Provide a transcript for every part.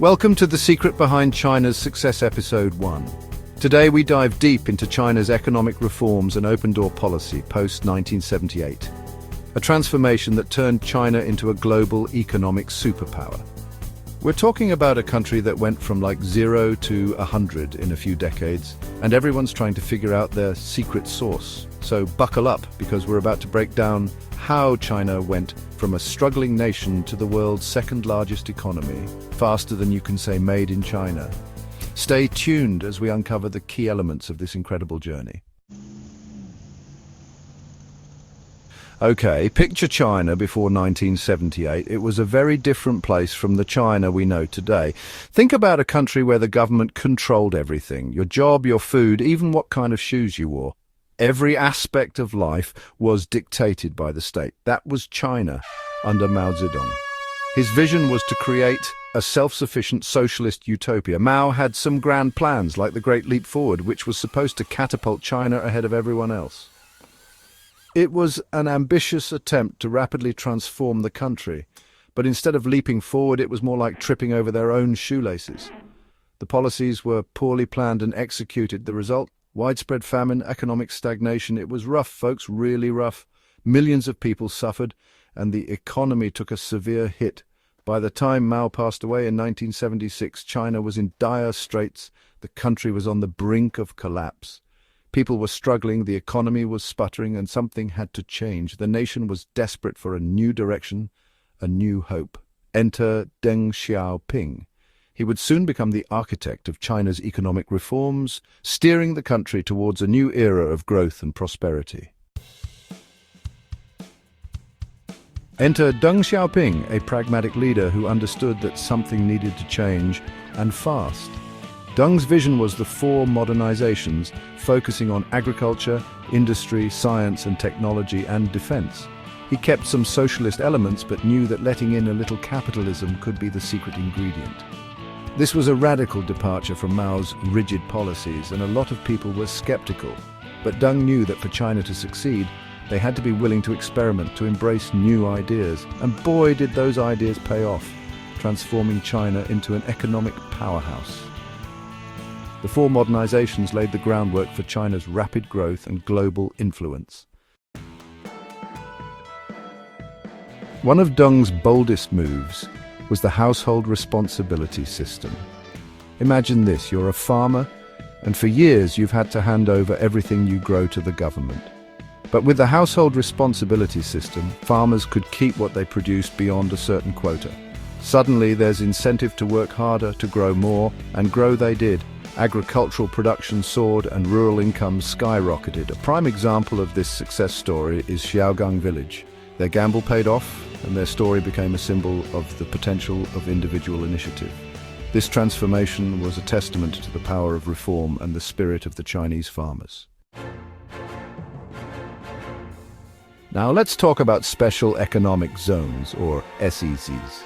Welcome to The Secret Behind China's Success Episode 1. Today we dive deep into China's economic reforms and open-door policy post-1978, a transformation that turned China into a global economic superpower. We're talking about a country that went from like 0 to 100 in a few decades, and everyone's trying to figure out their secret sauce. So buckle up, because we're about to break down how China went from a struggling nation to the world's second largest economy, faster than you can say made in China. Stay tuned as we uncover the key elements of this incredible journey. Okay, picture China before 1978. It was a very different place from the China we know today. Think about a country where the government controlled everything, your job, your food, even what kind of shoes you wore. Every aspect of life was dictated by the state. That was China under Mao Zedong. His vision was to create a self-sufficient socialist utopia. Mao had some grand plans, like the Great Leap Forward, which was supposed to catapult China ahead of everyone else. It was an ambitious attempt to rapidly transform the country, but instead of leaping forward, it was more like tripping over their own shoelaces. The policies were poorly planned and executed. The result? Widespread famine, economic stagnation. It was rough, folks, really rough. Millions of people suffered, and the economy took a severe hit. By the time Mao passed away in 1976, China was in dire straits. The country was on the brink of collapse. People were struggling, the economy was sputtering, and something had to change. The nation was desperate for a new direction, a new hope. Enter Deng Xiaoping. He would soon become the architect of China's economic reforms, steering the country towards a new era of growth and prosperity. Enter Deng Xiaoping, a pragmatic leader who understood that something needed to change, and fast. Deng's vision was the 4 modernizations, focusing on agriculture, industry, science and technology, and defense. He kept some socialist elements, but knew that letting in a little capitalism could be the secret ingredient. This was a radical departure from Mao's rigid policies, and a lot of people were skeptical. But Deng knew that for China to succeed, they had to be willing to experiment, to embrace new ideas. And boy, did those ideas pay off, transforming China into an economic powerhouse. The 4 modernizations laid the groundwork for China's rapid growth and global influence. One of Deng's boldest moves was the household responsibility system. Imagine this, you're a farmer, and for years you've had to hand over everything you grow to the government. But with the household responsibility system, farmers could keep what they produced beyond a certain quota. Suddenly there's incentive to work harder, to grow more, and grow they did. Agricultural production soared and rural incomes skyrocketed. A prime example of this success story is Xiaogang village. Their gamble paid off, and their story became a symbol of the potential of individual initiative. This transformation was a testament to the power of reform and the spirit of the Chinese farmers. Now let's talk about special economic zones, or SEZs.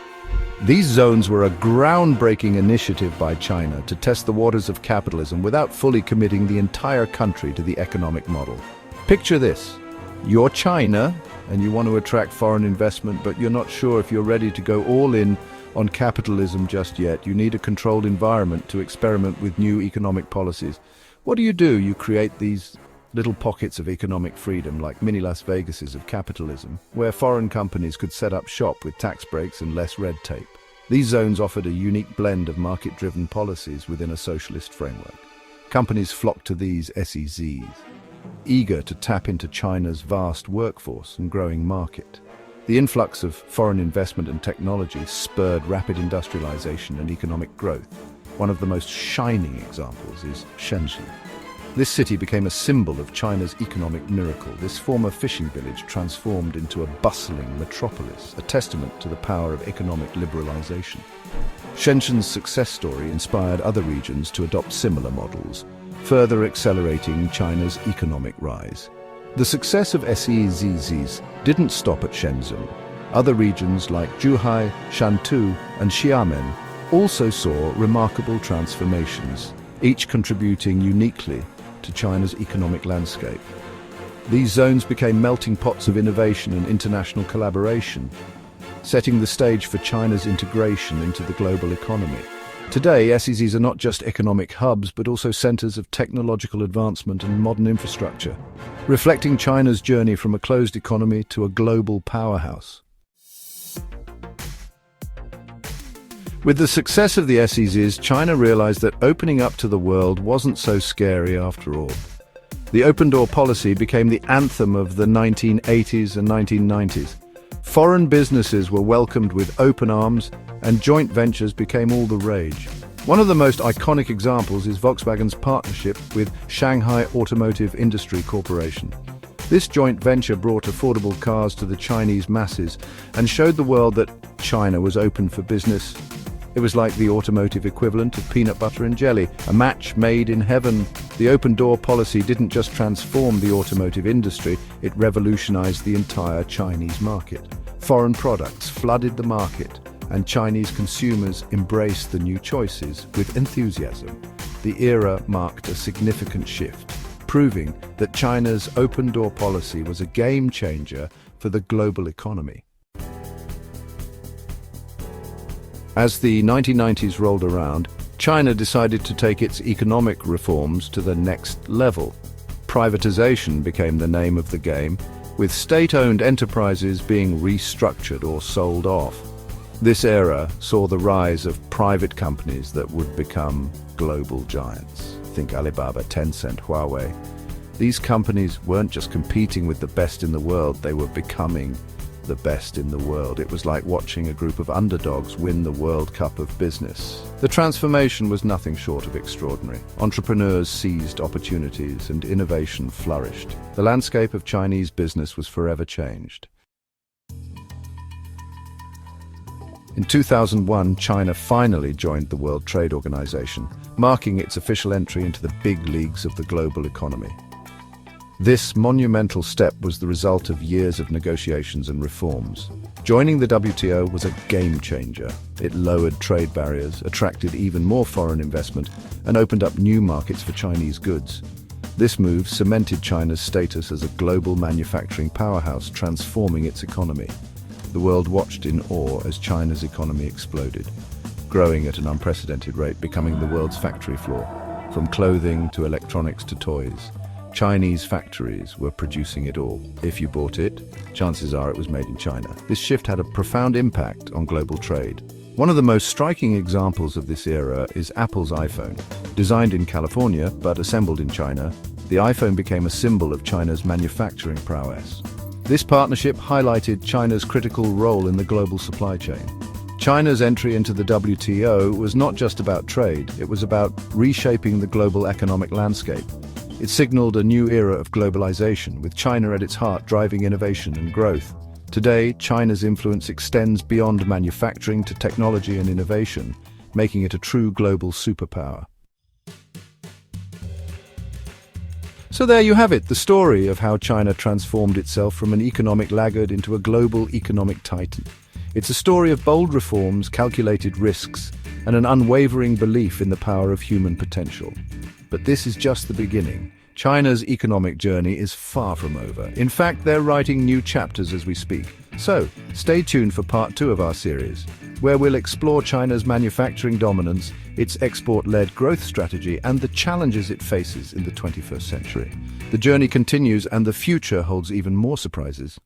These zones were a groundbreaking initiative by China to test the waters of capitalism without fully committing the entire country to the economic model. Picture this. You're China, and you want to attract foreign investment, but you're not sure if you're ready to go all in on capitalism just yet. You need a controlled environment to experiment with new economic policies. What do? You create these little pockets of economic freedom, like mini Las Vegases of capitalism, where foreign companies could set up shop with tax breaks and less red tape. These zones offered a unique blend of market-driven policies within a socialist framework. Companies flocked to these SEZs, eager to tap into China's vast workforce and growing market. The influx of foreign investment and technology spurred rapid industrialization and economic growth. One of the most shining examples is Shenzhen. This city became a symbol of China's economic miracle. This former fishing village transformed into a bustling metropolis, a testament to the power of economic liberalization. Shenzhen's success story inspired other regions to adopt similar models, further accelerating China's economic rise. The success of SEZs didn't stop at Shenzhen. Other regions like Zhuhai, Shantou, and Xiamen also saw remarkable transformations, each contributing uniquely to China's economic landscape. These zones became melting pots of innovation and international collaboration, setting the stage for China's integration into the global economy. Today, SEZs are not just economic hubs, but also centers of technological advancement and modern infrastructure, reflecting China's journey from a closed economy to a global powerhouse. With the success of the SEZs, China realized that opening up to the world wasn't so scary after all. The open-door policy became the anthem of the 1980s and 1990s. Foreign businesses were welcomed with open arms, and joint ventures became all the rage. One of the most iconic examples is Volkswagen's partnership with Shanghai Automotive Industry Corporation. This joint venture brought affordable cars to the Chinese masses and showed the world that China was open for business. It was like the automotive equivalent of peanut butter and jelly, a match made in heaven. The open-door policy didn't just transform the automotive industry, it revolutionized the entire Chinese market. Foreign products flooded the market, and Chinese consumers embraced the new choices with enthusiasm. The era marked a significant shift, proving that China's open-door policy was a game-changer for the global economy. As the 1990s rolled around, China decided to take its economic reforms to the next level. Privatization became the name of the game, with state-owned enterprises being restructured or sold off. This era saw the rise of private companies that would become global giants. Think Alibaba, Tencent, Huawei. These companies weren't just competing with the best in the world, they were becoming the best in the world. It was like watching a group of underdogs win the World Cup of business. The transformation was nothing short of extraordinary. Entrepreneurs seized opportunities and innovation flourished. The landscape of Chinese business was forever changed. In 2001, China finally joined the World Trade Organization, marking its official entry into the big leagues of the global economy. This monumental step was the result of years of negotiations and reforms. Joining the WTO was a game changer. It lowered trade barriers, attracted even more foreign investment, and opened up new markets for Chinese goods. This move cemented China's status as a global manufacturing powerhouse, transforming its economy. The world watched in awe as China's economy exploded, growing at an unprecedented rate, becoming the world's factory floor. From clothing to electronics to toys, Chinese factories were producing it all. If you bought it, chances are it was made in China. This shift had a profound impact on global trade. One of the most striking examples of this era is Apple's iPhone. Designed in California but assembled in China, the iPhone became a symbol of China's manufacturing prowess. This partnership highlighted China's critical role in the global supply chain. China's entry into the WTO was not just about trade, it was about reshaping the global economic landscape. It signaled a new era of globalization, with China at its heart driving innovation and growth. Today, China's influence extends beyond manufacturing to technology and innovation, making it a true global superpower. So there you have it, the story of how China transformed itself from an economic laggard into a global economic titan. It's a story of bold reforms, calculated risks, and an unwavering belief in the power of human potential. But this is just the beginning. China's economic journey is far from over. In fact, they're writing new chapters as we speak. So, stay tuned for part 2 of our series, where we'll explore China's manufacturing dominance, its export-led growth strategy, and the challenges it faces in the 21st century. The journey continues, and the future holds even more surprises.